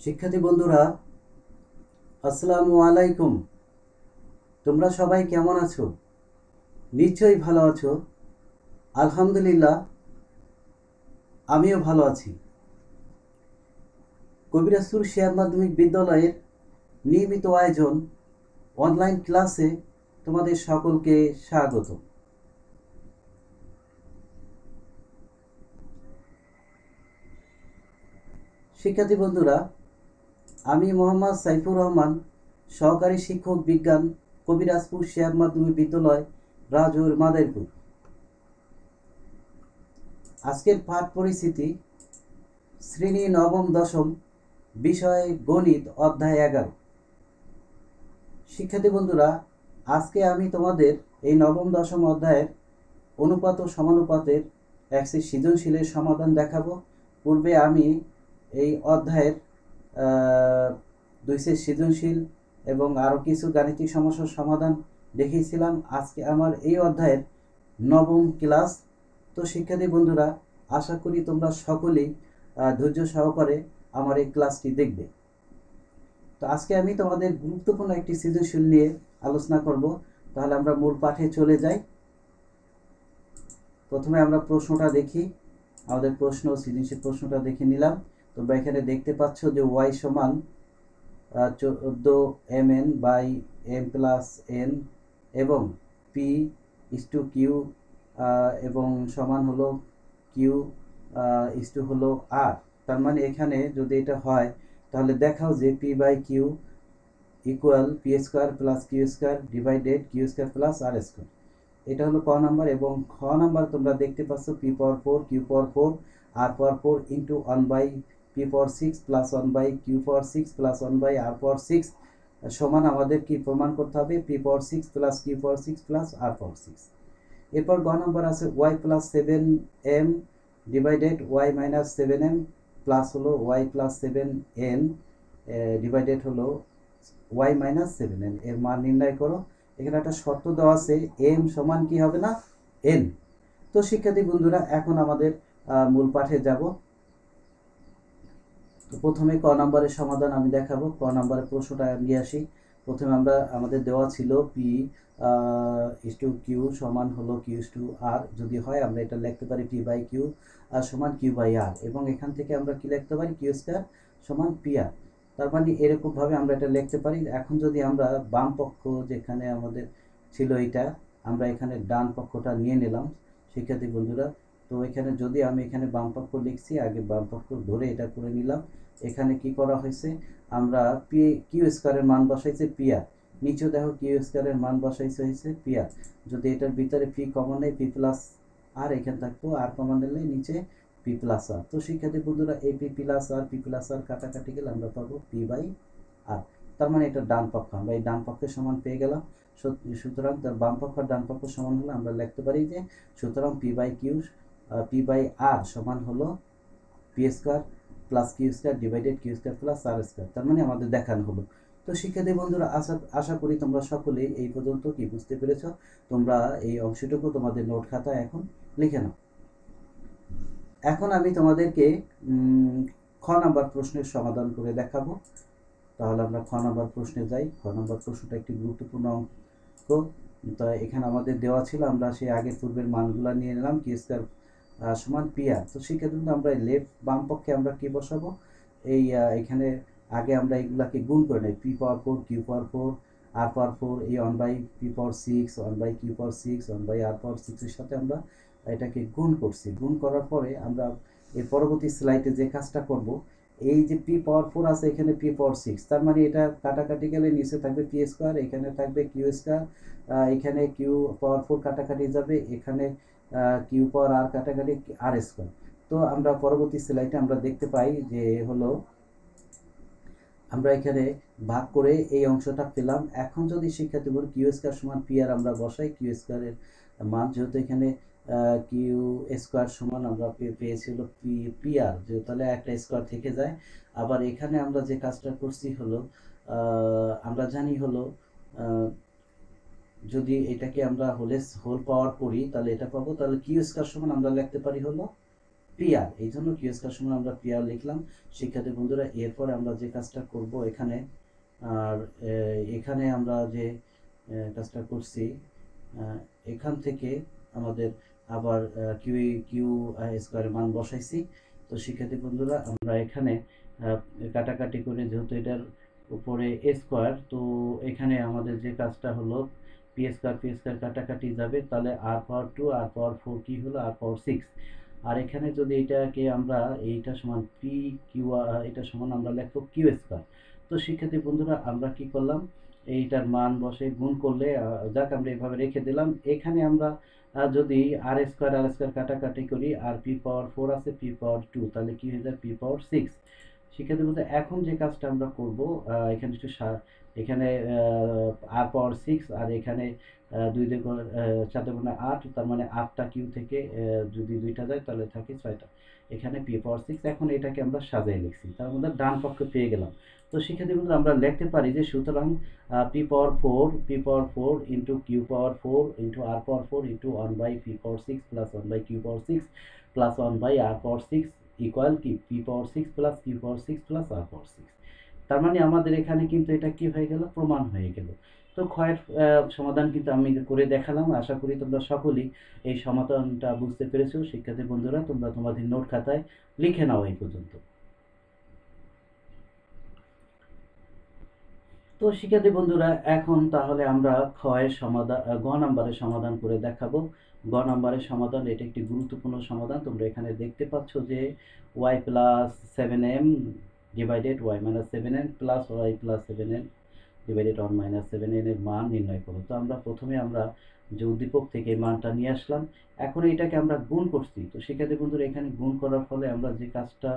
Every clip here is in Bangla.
শিক্ষার্থী বন্ধুরা, আসসালামু আলাইকুম। তোমরা সবাই কেমন আছো? নিশ্চয়ই ভালো আছো। আলহামদুলিল্লাহ, আমিও ভালো আছি। কবিরাজপুর শেয়ার মাধ্যমিক বিদ্যালয়ের নিয়মিত আয়োজন অনলাইন ক্লাসে তোমাদের সকলকে স্বাগত। শিক্ষার্থী বন্ধুরা, আমি মোহাম্মদ সাইফুর রহমান, সহকারী শিক্ষক বিজ্ঞান, কবিরাজপুর শেয়ার মাধ্যমিক বিদ্যালয়, রাজুর মাদারীপুর। আজকের পাঠ পরিস্থিতি শ্রেণী নবম দশম, বিষয় গণিত, অধ্যায় 11। শিক্ষার্থী বন্ধুরা, আজকে আমি তোমাদের এই নবম দশম অধ্যায়ের অনুপাত ও সমানুপাতের একটি সৃজনশীলের সমাধান দেখাবো। পূর্বে আমি এই অধ্যায়ের দুই সেট সৃজনশীল এবং আরও কিছু গাণিতিক সমস্যার সমাধান দেখিয়েছিলাম। আজকে আমার এই অধ্যায়ের নবম ক্লাস। তো শিক্ষার্থী বন্ধুরা, আশা করি তোমরা সকলেই ধৈর্য সহকারে আমার এই ক্লাসটি দেখবে। তো আজকে আমি তোমাদের গুরুত্বপূর্ণ একটি সৃজনশীল নিয়ে আলোচনা করব। তাহলে আমরা মূল পাঠে চলে যাই। প্রথমে আমরা প্রশ্নটা দেখি। আমাদের প্রশ্ন সৃজনশীল প্রশ্নটা দেখে নিলাম। তোমরা এখানে দেখতে পাচ্ছ যে y সমান 14 mn by m plus n এবং p ইস টু q এবং সমান হলো q ইস টু হলো r। তার মানে এখানে যদি এটা হয় তাহলে দেখাও যে p by q equal P square plus Q square divided Q square plus R square. এটা হলো ক নাম্বার। এবং খ নাম্বার তোমরা দেখতে পাচ্ছ P power 4 Q power 4 R power 4 into 1 by P power 6 plus 1 by Q power 6 plus 1 by R power 6 সমান আমাদের কি প্রমাণ করতে হবে? P power 6 plus Q power 6 plus R power 6। এরপর গ নাম্বার আছে Y plus 7m divided Y minus 7m plus হলো ওয়াই প্লাস 7n ডিভাইডেড হলো ওয়াই মাইনাস 7n এর মান নির্ণয় করো। এখানে একটা শর্ত দেওয়া আছে, m সমান কি হবে না n। তো শিক্ষার্থী বন্ধুরা, এখন আমাদের মূল পাঠে যাব। তো প্রথমে ক নম্বরের সমাধান আমি দেখাবো। ক নম্বরের প্রশ্নটা নিয়ে আসি। প্রথমে আমরা আমাদের দেওয়া ছিল পি ইস টু কিউ সমান হলো কিউ ইস টু আর। যদি হয় আমরা এটা লিখতে পারি পি বাই কিউ সমান কিউ বাই আর, এবং এখান থেকে আমরা কি লিখতে পারি? কিউ স্কয়ার সমান পি আর। তার মানে এরকমভাবে আমরা এটা লিখতে পারি। এখন যদি আমরা বাম পক্ষ যেখানে আমাদের ছিল এটা, আমরা এখানে ডান পক্ষটা নিয়ে নিলাম শিক্ষার্থী বন্ধুরা। তো এখানে যদি আমি এখানে বাম পক্ষ লিখছি, আগে বাম পক্ষ ধরে এটা করে নিলাম। এখানে কি করা হয়েছে? আমরা পি কিউ স্কয়ারের মান বসাইছে পি আর, নিচে দেখো কিউ স্কয়ারের মান বসাইছে হয়েছে পি আর। যদি এটার ভিতরে পি কমন নেই, পি প্লাস আর এখানে থাকতো, আর কমন নিলে নিচে পি প্লাস আর। তো শিক্ষার্থী বন্ধুরা, এই পি প্লাস আর কাটাকাটি গেলে আমরা পাবো পি বাই আর। তার মানে এটা ডান পক্ষ, আমরা এই ডান পক্ষের সমান পেয়ে গেলাম। সুতরাং তার বাম পক্ষ আর ডান পক্ষ সমান হলে আমরা লিখতে পারি যে সুতরাং পি বাই আর সমান হলো P square plus Q square divided Q square plus R square. তার মানে আমাদের দেখানো হলো। তো শিক্ষার্থী বন্ধুরা, আশা করি তোমরা সকলেই এই পর্যন্ত কি বুঝতে পেরেছ। তোমরা এই অংশটুকু তোমাদের নোট খাতায় এখন লিখে নাও। এখন আমি তোমাদেরকে খ নাম্বার প্রশ্নের সমাধান করে দেখাবো। তাহলে আমরা খ নাম্বার প্রশ্নে যাই। খ নাম্বার প্রশ্নটা একটি গুরুত্বপূর্ণ অঙ্ক। তো এখানে আমাদের দেওয়া ছিল, আমরা সেই আগের পূর্বের মানগুলো নিয়ে নিলাম কিউ স্কয়ার সমান পি আর। তো সেক্ষেত্রে আমরা বাম পক্ষে আমরা কি বসাবো? এখানে আগে আমরা এগুলাকে গুণ করে নেই। P power 4 Q power 4 R power 4 এই 1 by P power 6 1 by Q power 6 1 by R power 6 এর সাথে আমরা এটাকে গুণ করছি। গুণ করার পরে আমরা এর পরবর্তী স্লাইডে যে কাজটা করব, এই যে পি পাওয়ার 4 আছে, এখানে পি পাওয়ার 6, তার মানে এটা কাটাকাটি গেলে নিচে থাকবে পি স্কোয়ার, এখানে থাকবে কিউ স্কোয়ার, এখানে কিউ পাওয়ার 4 কাটাকাটি যাবে, এখানে কিউ পাওয়ার আর কাটাকাটি আর স্কোয়ার। তো আমরা পরবর্তী স্লাইডে আমরা দেখতে পাই যে হলো আমরা এখানে ভাগ করে এই অংশটা পেলাম। এখন যদি শিক্ষার্থী বলি কিউ স্কোয়ার সমান পি আর আমরা বসাই, কিউ স্কোয়ারের মান যেহেতু এখানে কিউ স্কোয়ার সমান আমরা পেয়েছিল পি আর, যেহেতু তাহলে একটা স্কোয়ার থেকে যায়। আবার এখানে আমরা যে কাজটা করছি হলো আমরা জানি হলো যদি এটাকে আমরা হোল পাওয়ার করি তাহলে এটা পাবো। তাহলে কিউ স্কোয়ার সমান আমরা লিখতে পারি হলো পিআর, এই জন্য কিউ স্কয়ার সমান আমরা পিআর লিখলাম। শিক্ষার্থী বন্ধুরা এরপরে আমরা যে কাজটা করব এখানে, আর এখানে আমরা যে কাজটা করছি এখান থেকে আমাদের আবার কিউ স্কোয়ারের মান বসাইছি। তো শিক্ষার্থী বন্ধুরা আমরা এখানে কাটাকাটি করে, যেহেতু এটার উপরে এ স্কোয়ার, তো এখানে আমাদের যে কাজটা হলো পি স্কোয়ার কাটাকাটি যাবে, তাহলে আর পাওয়ার 2 আর পাওয়ার 4 কি হলো, আর পাওয়ার 6। আর এখানে যদি এটাকে আমরা এইটা সমান পি কিউ, এটা সমান আমরা লিখবো কিউ স্কোয়ার। তো শিক্ষার্থী বন্ধুরা আমরা কি করলাম, এইটার মান বসে গুণ করলে, যাক আমরা এভাবে রেখে দিলাম। এখানে আমরা যদি আর স্কোয়ার কাটাকাটি করি, আর পি পাওয়ার 4 আছে, পি পাওয়ার 2, তাহলে কি হয়ে যায়, পি পাওয়ার 6। শিক্ষার্থী বলতে এখন যে কাজটা আমরা করব, এখানে একটু এখানে আর পাওয়ার 6, আর এখানে 2 2 4 2 8, তার মানে 8টা কিউ থেকে যদি 2টা যায় তাহলে থাকে 6টা। এখানে পি পাওয়ার 6। এখন এটাকে আমরা সাজিয়ে লিখছি, তার মধ্যে ডান পক্ষে পেয়ে গেলাম। তো শিক্ষার্থী বন্ধুরা আমরা লিখতে পারি যে সুতরাং P power 4 into Q power 4 into R power 4 into 1 by P power 6 plus 1 by Q power 6 plus 1 by R power 6 equal কি P power 6 plus Q power 6 plus R power 6। তার মানে আমাদের এখানে কিন্তু এটা কি হয়ে গেল, প্রমাণ হয়ে গেল। তো ক্ষয়ের সমাধান কিন্তু আমি করে দেখালাম। আশা করি তোমরা সকলেই এই সমাধানটা বুঝতে পেরেছো। শিক্ষার্থী বন্ধুরা তোমরা তোমাদের নোট খাতায় লিখে নাও এই পর্যন্ত। তো শিক্ষার্থী বন্ধুরা এখন তাহলে আমরা ক্ষয়ের সমাধান, গ নাম্বারের সমাধান করে দেখাবো। গ নাম্বারের সমাধান, এটা একটি গুরুত্বপূর্ণ সমাধান। তোমরা এখানে দেখতে পাচ্ছ যে y plus 7m divided y minus 7n plus y plus 7n divided 1 minus 7n এর মান নির্ণয় করো। তো আমরা প্রথমে আমরা যে উদ্দীপক থেকে মানটা নিয়ে আসলাম, এখন এটাকে আমরা গুণ করছি। তো শিক্ষার্থী বন্ধুরা এখানে গুণ করার ফলে আমরা যে কাজটা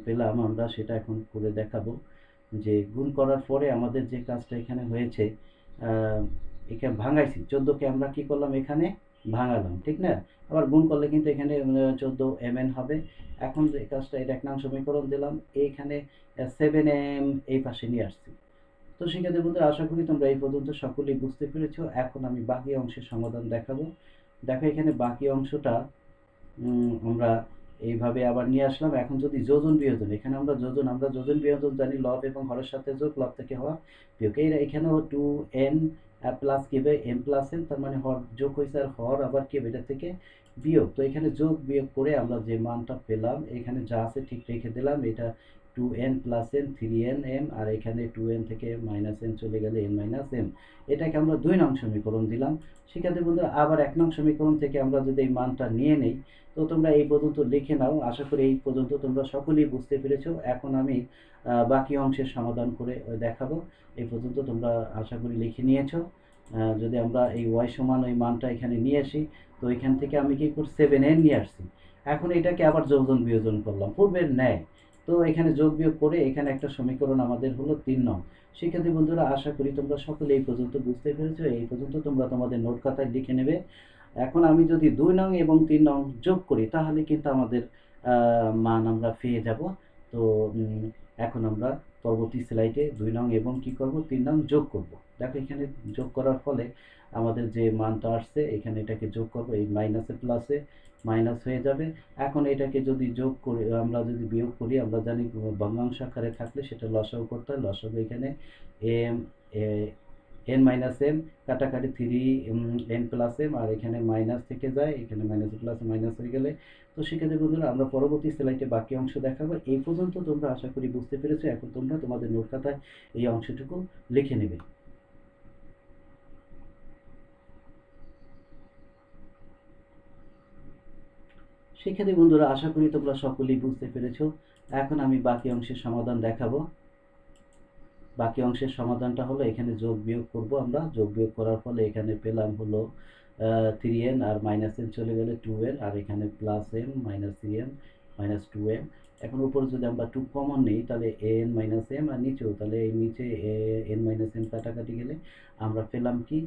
পেলাম আমরা সেটা এখন করে দেখাবো। যে গুণ করার পরে আমাদের যে কাজটা এখানে হয়েছে, এখানে ভাঙাইছি 14কে আমরা কি করলাম, এখানে ভাঙালাম, ঠিক না? আবার গুণ করলে কিন্তু এখানে 14mn হবে। এখন যে কাজটা, এটা 1 নং সমীকরণ দিলাম, এইখানে 7m এই পাশে নিয়ে আসছি। তো শিক্ষার্থী বন্ধুরা আশা করি তোমরা এই পর্যন্ত সকলেই বুঝতে পেরেছো। এখন আমি বাকি অংশের সমাধান দেখাবো। দেখো এখানে বাকি অংশটা আমরা এইভাবে আবার নিয়ে আসলাম। এখন যদি যোজন বিয়োজন, এখানে আমরা যোজন বিয়োজন জানি, লব এবং হরের সাথে যোগ, লব থেকে হওয়া বিয়োগ। এখানেও 2n প্লাস কি হবে, m প্লাস n, তার মানে হর যোগ হয়েছে আর হর আবার কি এটা থেকে বিয়োগ। তো এখানে যোগ বিয়োগ করে আমরা যে মানটা পেলাম, এখানে যা আছে ঠিক রেখে দিলাম। এটা 2n প্লাস n 3nm, আর এখানে 2n থেকে মাইনাস n চলে গেলে n মাইনাস m। এটাকে আমরা 2 নং সমীকরণ দিলাম। শিক্ষার্থী বন্ধুরা আবার 1 নং সমীকরণ থেকে আমরা যদি এই মানটা নিয়ে নেই, তো তোমরা এই পর্যন্ত লিখে নাও। আশা করি এই পর্যন্ত তোমরা সকলেই বুঝতে পেরেছো। এখন আমি বাকি অংশের সমাধান করে দেখাবো। এই পর্যন্ত তোমরা আশা করি লিখে নিয়েছো। যদি আমরা এই y সমান ওই মানটা এখানে নিয়ে আসি, তো এখান থেকে আমি কি করছি, 7n নিয়ে আসছি। এখন এটাকে আবার যোজন বিয়োজন করলাম পূর্বের ন্যায়। তো এখানে যোগ বিয়োগ করে এখানে একটা সমীকরণ আমাদের হলো 3 নং। শিক্ষার্থী বন্ধুরা আশা করি তোমরা সকলে এই পর্যন্ত বুঝতে পেরেছো। এই পর্যন্ত তোমরা তোমাদের নোট খাতায় লিখে নেবে। এখন আমি যদি 2 নং এবং 3 নং যোগ করি, তাহলে কিন্তু আমাদের মান আমরা পেয়ে যাব। তো এখন আমরা পরবর্তী স্লাইডে 2 নং এবং কি করব, 3 নং যোগ করব। দেখো এখানে যোগ করার ফলে আমাদের যে মানটা আসছে, এখানে এটাকে যোগ করব, এই মাইনাসে প্লাসে মাইনাস হয়ে যাবে। এখন এটাকে যদি যোগ করি, আমরা যদি বিয়োগ করি, আমরা জানি ভগ্নাংশ আকারে থাকলে সেটা লসাগু করতে হয়। লসাগু এখানে এম n মাইনাস m, কাটাকাটি 3n প্লাস m, আর এখানে মাইনাস থেকে যায়, এখানে মাইনাস প্লাস মাইনাস হয়ে গেলে। তো শিক্ষার্থী বন্ধুরা আমরা পরবর্তী স্লাইডে বাকি অংশ দেখাবো। এই পর্যন্ত তোমরা আশা করি বুঝতে পেরেছো। এখন তোমরা তোমাদের নোট খাতায় এই অংশটুকু লিখে নেবে। শিক্ষার্থী বন্ধুরা আশা করি তোমরা সকলেই বুঝতে পেরেছো। এখন আমি বাকি অংশের সমাধান দেখাবো। বাকি অংশের সমাধানটা হলো, এখানে যোগ বিয়োগ করব আমরা। যোগ বিয়োগ করার ফলে এখানে পেলাম হলো 3n, আর মাইনাস n চলে গেলে 2n, আর এখানে plus m minus 3m minus 2m। এখন উপরে যদি আমরা 2 কমন নেই, তাহলে n মাইনাস m, আর নিচেও তাহলে এই নিচে n মাইনাস m কাটাকাটি গেলে আমরা পেলাম কি,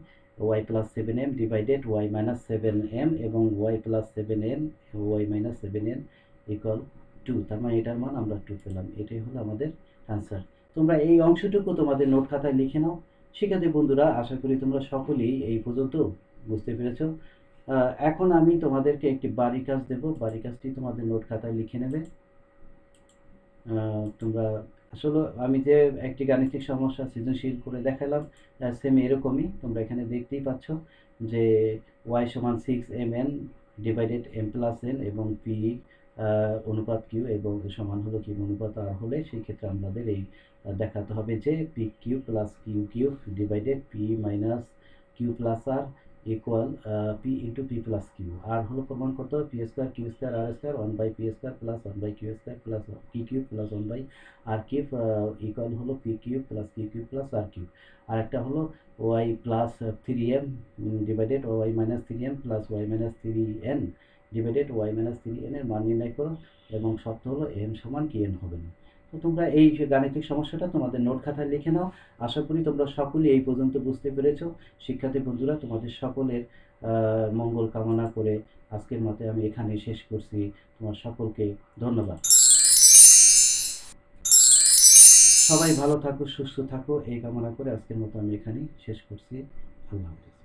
y plus 7m divided y minus 7m এবং y plus 7n y minus 7n equal 2। তার মানে এটার মান আমরা 2 পেলাম। এটাই হলো আমাদের আনসার। তোমরা এই অংশটুকু তোমাদের নোট খাতায় লিখে নাও। শিক্ষার্থী বন্ধুরা আশা করি তোমরা সকলেই এই পর্যন্ত বুঝতে পেরেছো। এখন আমি তোমাদেরকে একটি বাড়ি কাজ দেব, বাড়ি কাজটি তোমাদের নোট খাতায় লিখে নেবে। তোমরা আসলে আমি যে একটি গাণিতিক সমস্যা সৃজনশীল করে দেখালাম, সেম এরকমই তোমরা এখানে দেখতেই পাচ্ছ যে y সমান 6mn divided m plus n এবং p অনুপাত q এবং সমান হলো কিউ অনুপাত r হলে সেই ক্ষেত্রে আমাদের এই দেখাতে হবে যে P Q plus Q cube divided P minus Q plus R equal P into P plus Q. আর হলো প্রমাণ করতে হবে P square Q square R square 1/পি স্কোয়ার প্লাস 1/কিউ square plus P cube plus 1/আর কিউব ইকুয়াল হলো P cube plus Q cube plus R cube. আর একটা হলো Y plus 3m divided Y minus 3m plus Y minus 3n divided Y minus 3n এর মান নির্ণয় করো এবং শর্ত হলো m সমান কি n হবে না। তো তোমরা এই যে গাণিতিক সমস্যাটা তোমাদের নোট খাতায় লিখে নাও। আশা করি তোমরা সকলেই এই পর্যন্ত বুঝতে পেরেছো। শিক্ষার্থী বন্ধুরা, তোমাদের সকলের মঙ্গল কামনা করে আজকের মতে আমি এখানে শেষ করছি। তোমার সকলকে ধন্যবাদ। সবাই ভালো থাকো, সুস্থ থাকো এই কামনা করে আজকের মতো আমি এখানেই শেষ করছি। আল্লাহ হাফেজ।